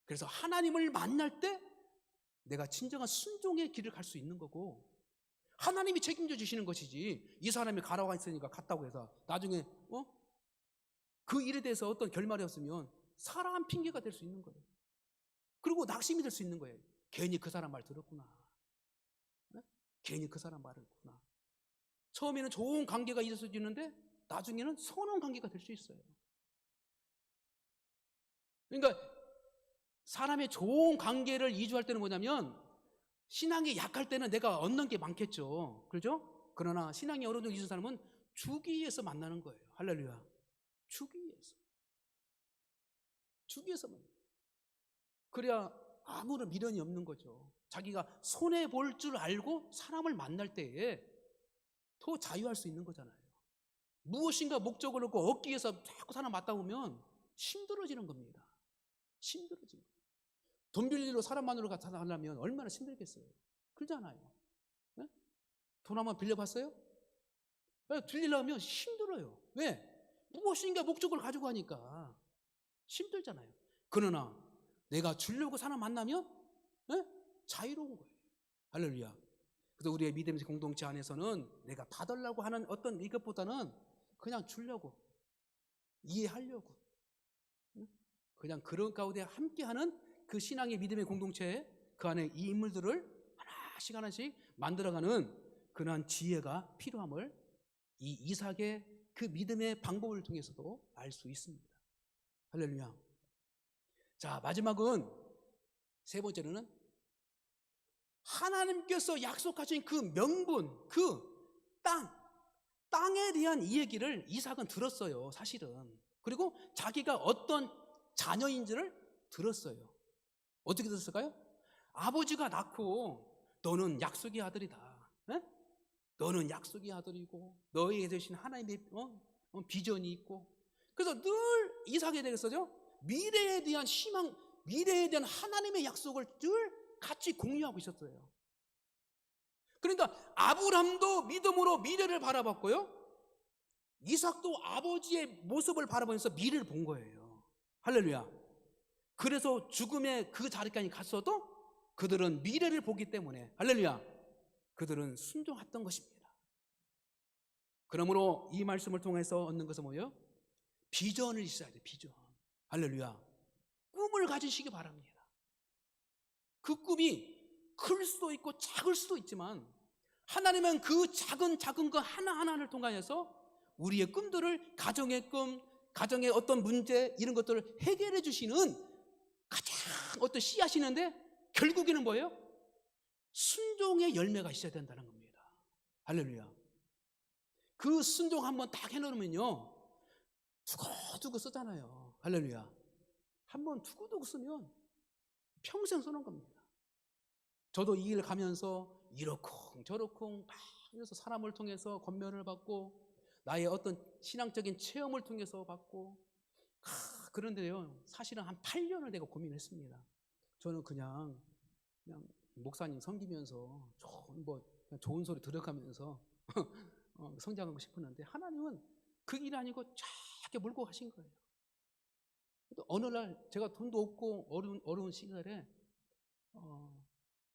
그래서 하나님을 만날 때 내가 진정한 순종의 길을 갈 수 있는 거고 하나님이 책임져 주시는 것이지 이 사람이 가라고 했으니까 갔다고 해서 나중에 그 일에 대해서 어떤 결말이 없으면 사람 핑계가 될 수 있는 거예요. 그리고 낙심이 될 수 있는 거예요. 괜히 그 사람 말 들었구나. 괜히 그 사람 말을 했구나. 처음에는 좋은 관계가 있어지는데 나중에는 서운한 관계가 될 수 있어요. 그러니까 사람의 좋은 관계를 이주할 때는 뭐냐면 신앙이 약할 때는 내가 얻는 게 많겠죠. 그렇죠? 그러나 신앙이 어느 정도 있는 사람은 주기 위해서 만나는 거예요. 할렐루야. 주기 위해서 만나요. 그래야 아무런 미련이 없는 거죠. 자기가 손해볼 줄 알고 사람을 만날 때에 더 자유할 수 있는 거잖아요. 무엇인가 목적을 놓고 얻기 위해서 자꾸 사람 맞다 보면 힘들어지는 겁니다. 힘들어지는 거예요. 돈 빌리러 사람 만나러 가려면 얼마나 힘들겠어요. 그러잖아요. 네? 돈 한번 빌려봤어요? 빌리려면 힘들어요. 왜? 무엇인가 목적을 가지고 하니까 힘들잖아요. 그러나 내가 주려고 사람 만나면 자유로운 거예요. 할렐루야. 그래서 우리의 믿음의 공동체 안에서는 내가 받으려고 하는 어떤 이것보다는 그냥 주려고, 이해하려고, 응? 그냥 그런 가운데 함께하는 그 신앙의 믿음의 공동체, 그 안에 이 인물들을 하나씩 하나씩 만들어가는 그러한 지혜가 필요함을 이 이삭의 그 믿음의 방법을 통해서도 알 수 있습니다. 할렐루야. 자, 마지막은 세 번째로는 하나님께서 약속하신 그 명분, 그 땅에 대한 이 얘기를 이삭은 들었어요, 사실은. 그리고 자기가 어떤 자녀인지를 들었어요. 어떻게 들었을까요? 아버지가 낳고 너는 약속의 아들이다. 에? 너는 약속의 아들이고 너에게 되신 하나님의 비전이 있고, 그래서 늘 이삭에 대해서죠, 미래에 대한 희망, 미래에 대한 하나님의 약속을 늘 같이 공유하고 있었어요. 그러니까 아브람도 믿음으로 미래를 바라봤고요, 이삭도 아버지의 모습을 바라보면서 미래를 본 거예요. 할렐루야. 그래서 죽음의 그 자리까지 갔어도 그들은 미래를 보기 때문에, 할렐루야, 그들은 순종했던 것입니다. 그러므로 이 말씀을 통해서 얻는 것은 뭐예요? 비전을 있어야 돼요. 비전. 할렐루야. 꿈을 가지시기 바랍니다. 그 꿈이 클 수도 있고 작을 수도 있지만 하나님은 그 작은 것 하나하나를 통하여서 우리의 꿈들을, 가정의 꿈, 가정의 어떤 문제, 이런 것들을 해결해 주시는 가장 어떤 씨앗이는데, 결국에는 뭐예요? 순종의 열매가 있어야 된다는 겁니다. 할렐루야. 그 순종 한번 딱 해놓으면요, 두고두고 쓰잖아요. 할렐루야. 한번 두고두고 쓰면 평생 쓰는 겁니다. 저도 이 일 가면서 이러쿵 저러쿵 막 그래서 사람을 통해서 권면을 받고 나의 어떤 신앙적인 체험을 통해서 받고, 그런데요, 사실은 한 8년을 내가 고민했습니다. 저는 그냥 목사님 섬기면서 그냥 좋은 소리 들어가면서 성장하고 싶었는데, 하나님은 그 일 아니고 쫙 몰고 가신 거예요. 또 어느 날 제가 돈도 없고 어려운 시절에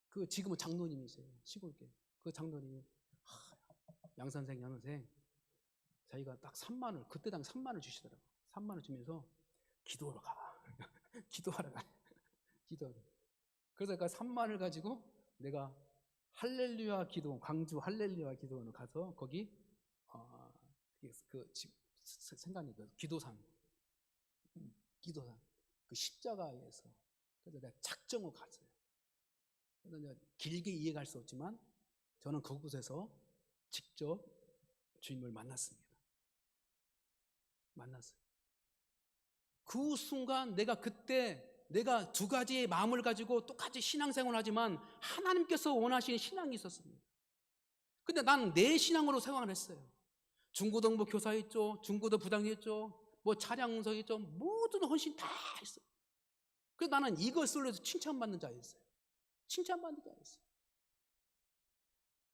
그 지금은 장로님이세요, 시골계. 그 장로님이 양선생 자기가 딱 3만 원, 그때 당 3만 원 주시더라고요. 3만 원 주면서 기도하러 가. 기도하러 가. 기도하러. 그래서 그 3만 원을 가지고 내가 할렐루야 기도원, 광주 할렐루야 기도원을 가서 거기 생각이 기도산 그 십자가에서, 그래서 내가 작정을 갔어요. 그래서 내가 길게 이해할 수 없지만 저는 그곳에서 직접 주님을 만났습니다. 그 순간 내가 두 가지의 마음을 가지고 똑같이 신앙생활을 하지만 하나님께서 원하시는 신앙이 있었습니다. 근데 나는 내 신앙으로 생활을 했어요. 중고등부 교사했죠, 중고등 부장했죠, 뭐 차량운송했죠, 모든 헌신 다 했어요. 그래서 나는 이것을 위해서 칭찬받는 자였어요.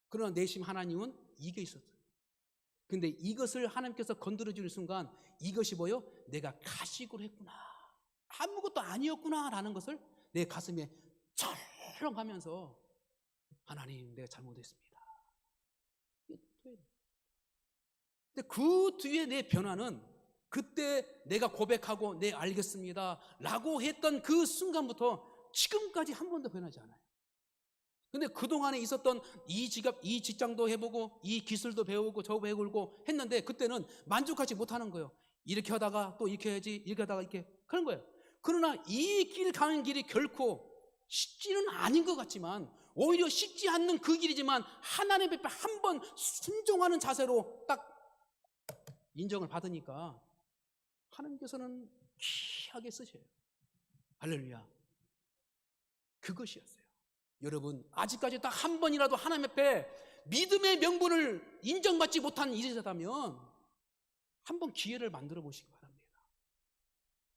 그러나 내심 하나님은 이게 있었어요. 근데 이것을 하나님께서 건드려주는 순간 이것이 뭐요? 내가 가식으로 했구나, 아무것도 아니었구나 라는 것을 내 가슴에 철렁하면서, 하나님 내가 잘못했습니다. 근데 그 뒤에 내 변화는 그때 내가 고백하고 네 알겠습니다 라고 했던 그 순간부터 지금까지 한 번도 변하지 않아요. 근데 그동안에 있었던 이 직장도 해보고 이 기술도 배우고 저 배우고 했는데 그때는 만족하지 못하는 거예요. 이렇게 하다가 또 이렇게 해야지, 이렇게 하다가 이렇게 그런 거예요. 그러나 이 길 가는 길이 결코 쉽지는 아닌 것 같지만, 오히려 쉽지 않는 그 길이지만 하나님 앞에 한 번 순종하는 자세로 딱 인정을 받으니까 하나님께서는 귀하게 쓰셔요. 할렐루야. 그것이었어요. 여러분, 아직까지 딱 한 번이라도 하나님 앞에 믿음의 명분을 인정받지 못한 일이라면 한 번 기회를 만들어 보시기 바랍니다.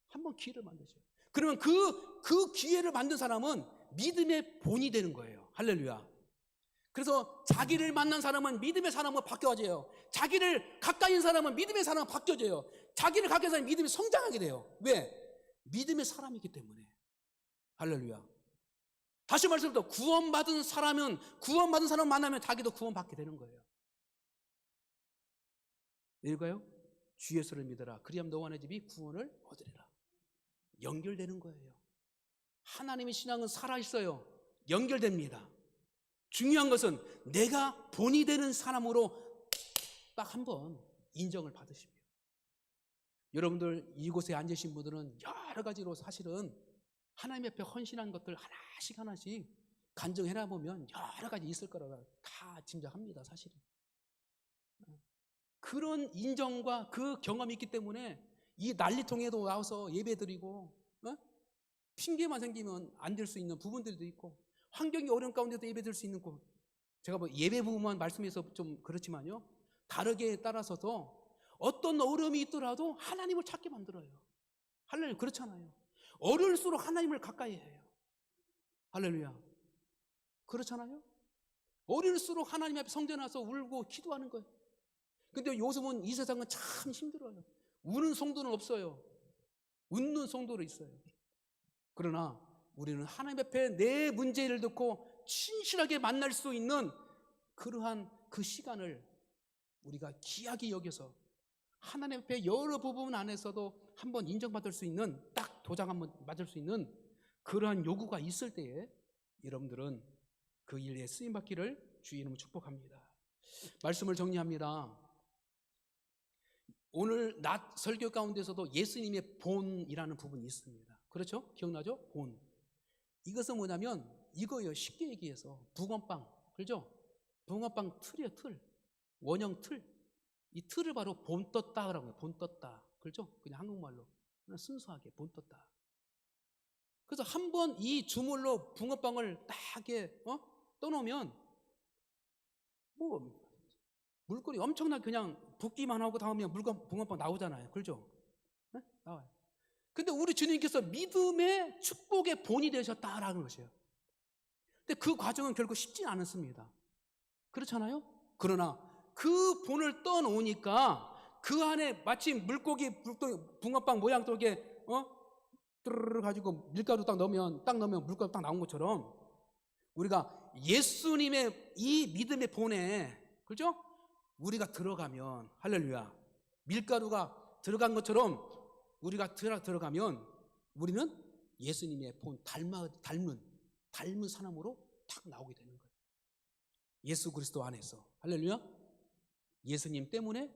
한 번 기회를 만드세요. 그러면 그 기회를 만든 사람은 믿음의 본이 되는 거예요. 할렐루야. 그래서 자기를 만난 사람은 믿음의 사람으로 바뀌어져요. 자기를 가까이 있는 사람은 믿음의 사람으로 바뀌어져요. 자기를 가까이 있는 사람은 믿음이 성장하게 돼요. 왜? 믿음의 사람이기 때문에. 할렐루야. 다시 말씀드려 구원받은 사람 만나면 자기도 구원받게 되는 거예요. 읽어요. 주 예수를 믿어라. 그리하면 너와 내 집이 구원을 얻으리라. 연결되는 거예요. 하나님의 신앙은 살아있어요. 연결됩니다. 중요한 것은 내가 본이 되는 사람으로 딱 한 번 인정을 받으시면, 여러분들 이곳에 앉으신 분들은 여러 가지로 사실은 하나님 앞에 헌신한 것들 하나씩 간증해나 보면 여러 가지 있을 거라고 다 짐작합니다. 사실은 그런 인정과 그 경험이 있기 때문에 이 난리통에도 나와서 예배드리고, 핑계만 생기면 안 될 수 있는 부분들도 있고, 환경이 어려운 가운데도 예배드릴 수 있는 거, 제가 뭐 예배 부분만 말씀해서 좀 그렇지만요, 다르게 따라서도 어떤 어려움이 있더라도 하나님을 찾게 만들어요. 할렐루야. 그렇잖아요. 어려울수록 하나님을 가까이 해요. 할렐루야. 그렇잖아요. 어려울수록 하나님 앞에 성전에 와서 울고 기도하는 거예요. 근데 요즘은 이 세상은 참 힘들어요. 우는 성도는 없어요. 웃는 성도로 있어요. 그러나 우리는 하나님 앞에 내 문제를 듣고 진실하게 만날 수 있는 그러한 그 시간을 우리가 귀하게 여겨서 하나님 앞에 여러 부분 안에서도 한번 인정받을 수 있는, 딱 도장 한번 맞을 수 있는 그러한 요구가 있을 때에 여러분들은 그 일에 쓰임받기를 주의 이름으로 축복합니다. 말씀을 정리합니다. 오늘 낮 설교 가운데서도 예수님의 본이라는 부분이 있습니다. 그렇죠? 기억나죠? 본. 이것은 뭐냐면 이거예요. 쉽게 얘기해서 붕어빵, 그렇죠? 붕어빵 틀이에요. 틀. 원형 틀. 이 틀을 바로 본 떴다라고 해요. 본 떴다. 그렇죠? 그냥 한국말로 그냥 순수하게 본 떴다. 그래서 한번 이 주물로 붕어빵을 딱게 떠놓으면 뭐 물건이 엄청나게 그냥 붓기만 하고 다음에 붕어빵 나오잖아요. 그렇죠? 네? 나와요. 근데 우리 주님께서 믿음의 축복의 본이 되셨다라는 것이에요. 근데 그 과정은 결국 쉽지 않았습니다. 그렇잖아요? 그러나 그 본을 떠놓으니까 그 안에 마치 물고기, 붕어빵 모양 쪽에 뚜르르 가지고 밀가루 딱 넣으면 물가루 딱 나온 것처럼 우리가 예수님의 이 믿음의 본에, 그렇죠? 우리가 들어가면, 할렐루야, 밀가루가 들어간 것처럼 우리가 들어가면 우리는 예수님의 본 닮은 사람으로 탁 나오게 되는 거예요. 예수 그리스도 안에서. 할렐루야. 예수님 때문에,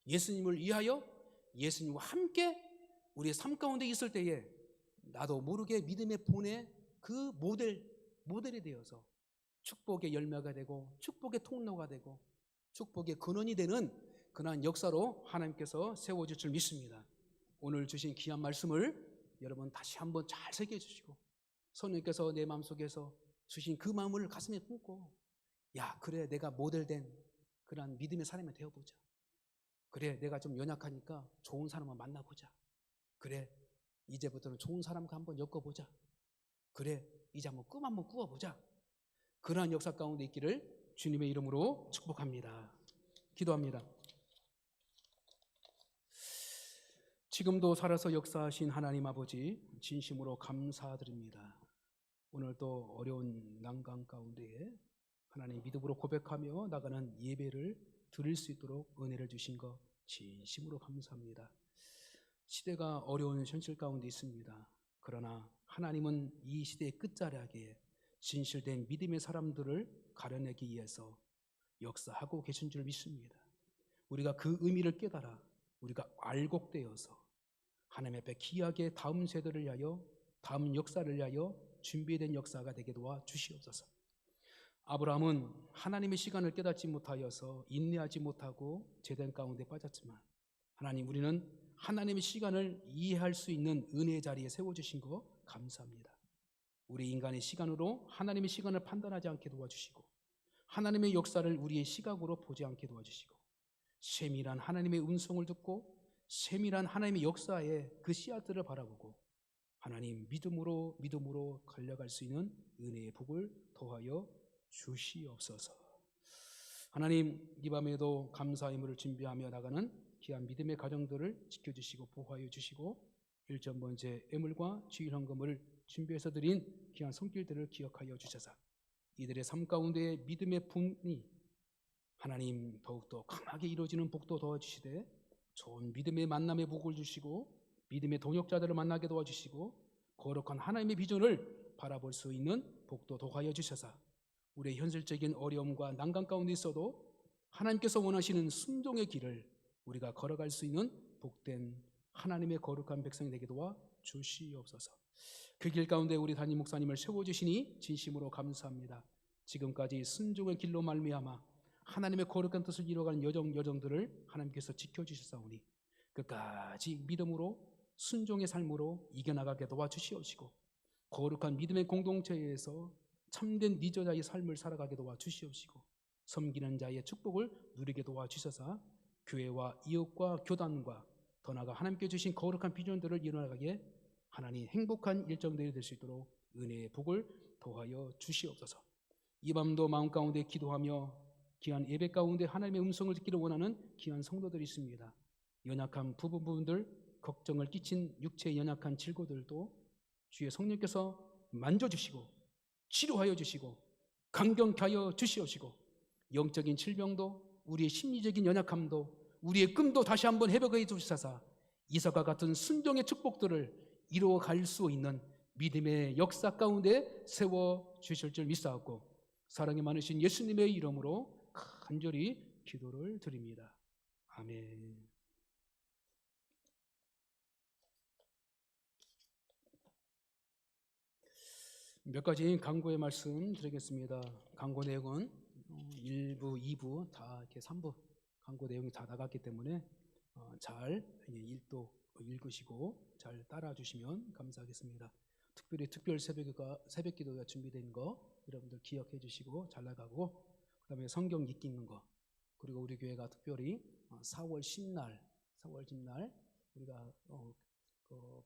예수님을 위하여, 예수님과 함께 우리의 삶 가운데 있을 때에 나도 모르게 믿음의 본에 그 모델이 되어서 축복의 열매가 되고 축복의 통로가 되고 축복의 근원이 되는 그러한 역사로 하나님께서 세워줄 줄 믿습니다. 오늘 주신 귀한 말씀을 여러분 다시 한번 잘 새겨주시고, 성령께서 내 마음속에서 주신 그 마음을 가슴에 품고, 야, 그래, 내가 모델된 그러한 믿음의 사람이 되어보자. 그래, 내가 좀 연약하니까 좋은 사람을 만나보자. 그래, 이제부터는 좋은 사람과 한번 엮어보자. 그래, 이제 한번 꿈 한번 꾸어보자. 그러한 역사 가운데 있기를 주님의 이름으로 축복합니다. 기도합니다. 지금도 살아서 역사하신 하나님 아버지, 진심으로 감사드립니다. 오늘도 어려운 난강 가운데에 하나님 믿음으로 고백하며 나가는 예배를 드릴 수 있도록 은혜를 주신 것 진심으로 감사합니다. 시대가 어려운 현실 가운데 있습니다. 그러나 하나님은 이 시대의 끝자락에 진실된 믿음의 사람들을 가려내기 위해서 역사하고 계신 줄 믿습니다. 우리가 그 의미를 깨달아 우리가 알곡되어서 하나님 앞에 귀하게 다음 세대를 위하여, 다음 역사를 위하여 준비된 역사가 되게 도와 주시옵소서. 아브라함은 하나님의 시간을 깨닫지 못하여서 인내하지 못하고 제단 가운데 빠졌지만, 하나님, 우리는 하나님의 시간을 이해할 수 있는 은혜의 자리에 세워주신 거 감사합니다. 우리 인간의 시간으로 하나님의 시간을 판단하지 않게 도와주시고, 하나님의 역사를 우리의 시각으로 보지 않게 도와주시고, 세밀한 하나님의 음성을 듣고 세밀한 하나님의 역사에 그 씨앗들을 바라보고 하나님 믿음으로 걸려갈 수 있는 은혜의 복을 더하여 주시옵소서. 하나님, 이 밤에도 감사의 물을 준비하며 나가는 귀한 믿음의 가정들을 지켜주시고 보호하여 주시고, 일전번제 애물과 주일헌금을 준비해서 드린 귀한 손길들을 기억하여 주셔서 이들의 삶 가운데 믿음의 분이 하나님 더욱더 강하게 이루어지는 복도 도와주시되 좋은 믿음의 만남의 복을 주시고 믿음의 동역자들을 만나게 도와주시고 거룩한 하나님의 비전을 바라볼 수 있는 복도 도하여 주셔서 우리의 현실적인 어려움과 난간 가운데 있어도 하나님께서 원하시는 순종의 길을 우리가 걸어갈 수 있는 복된 하나님의 거룩한 백성이 되게 도와 주시옵소서. 그 길 가운데 우리 담임 목사님을 세워주시니 진심으로 감사합니다. 지금까지 순종의 길로 말미암아 하나님의 거룩한 뜻을 이루어가는 여정들을 하나님께서 지켜주셨사오니 끝까지 믿음으로 순종의 삶으로 이겨나가게 도와주시옵시고 거룩한 믿음의 공동체에서 참된 리더자의 삶을 살아가게 도와주시옵시고 섬기는 자의 축복을 누리게 도와주셔서 교회와 이웃과 교단과 더 나아가 하나님께 주신 거룩한 비전들을 이뤄나가게 하나님 행복한 일정들이 될 수 있도록 은혜의 복을 더하여 주시옵소서. 이 밤도 마음 가운데 기도하며 귀한 예배 가운데 하나님의 음성을 듣기를 원하는 귀한 성도들이 있습니다. 연약한 부분들, 걱정을 끼친 육체의 연약한 질고들도 주의 성령께서 만져주시고 치료하여 주시고 강경케 하여 주시옵시고 영적인 질병도 우리의 심리적인 연약함도 우리의 끔도 다시 한번 회복해 주셔서 이삭과 같은 순종의 축복들을 이루어갈 수 있는 믿음의 역사 가운데 세워주실 줄 믿사옵고 사랑이 많으신 예수님의 이름으로 간절히 기도를 드립니다. 아멘. 몇 가지 강구의 말씀 드리겠습니다. 강구 내용은 1부, 2부 다 이렇게 3부 강구 내용이 다 나갔기 때문에 잘 읽도 읽으시고 잘 따라 주시면 감사하겠습니다. 특별히 특별 새벽 기도가 준비된 거 여러분들 기억해 주시고 잘 나가고 그다음에 성경 읽는 거 그리고 우리 교회가 특별히 4월 10날 우리가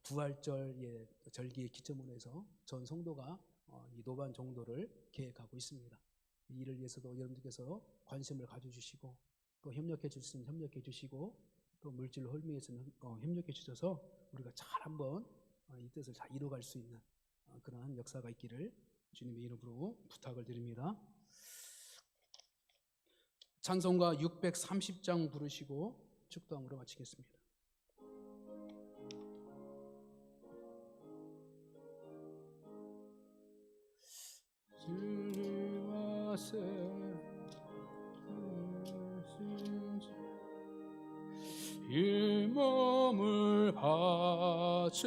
부활절 절기의 기점으로 해서 전 성도가 이 노반 정도를 계획하고 있습니다. 이 일을 위해서도 여러분들께서 관심을 가져주시고 또 협력해 주시면 협력해 주시고 또 물질 홀미에서는 협력해 주셔서 우리가 잘 한번 이 뜻을 잘 이루어갈 수 있는 그러한 역사가 있기를 주님의 이름으로 부탁을 드립니다. 찬송가 630장 부르시고 축도함으로 마치겠습니다. 이 몸을 바치옵니다.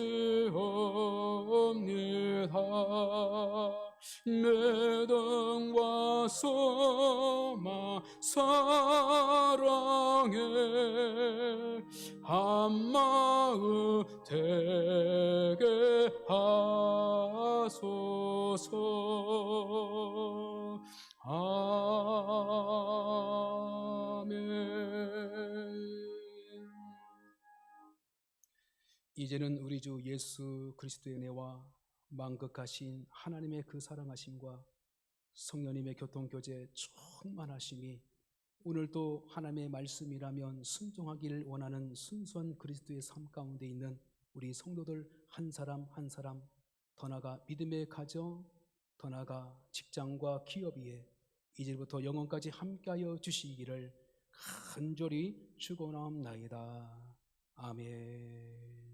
내 등과 소망 사랑에 한마음 되게 하소서. 아멘. 이제는 우리 주 예수 그리스도의 은혜와 만극하신 하나님의 그 사랑하심과 성령님의 교통교제 충만하심이 오늘도 하나님의 말씀이라면 순종하기를 원하는 순수한 그리스도의 삶 가운데 있는 우리 성도들 한 사람 한 사람 더 나아가 믿음의 가정 더 나아가 직장과 기업 위에 이제부터 영원까지 함께하여 주시기를 간절히 축원하옵나이다. 아멘.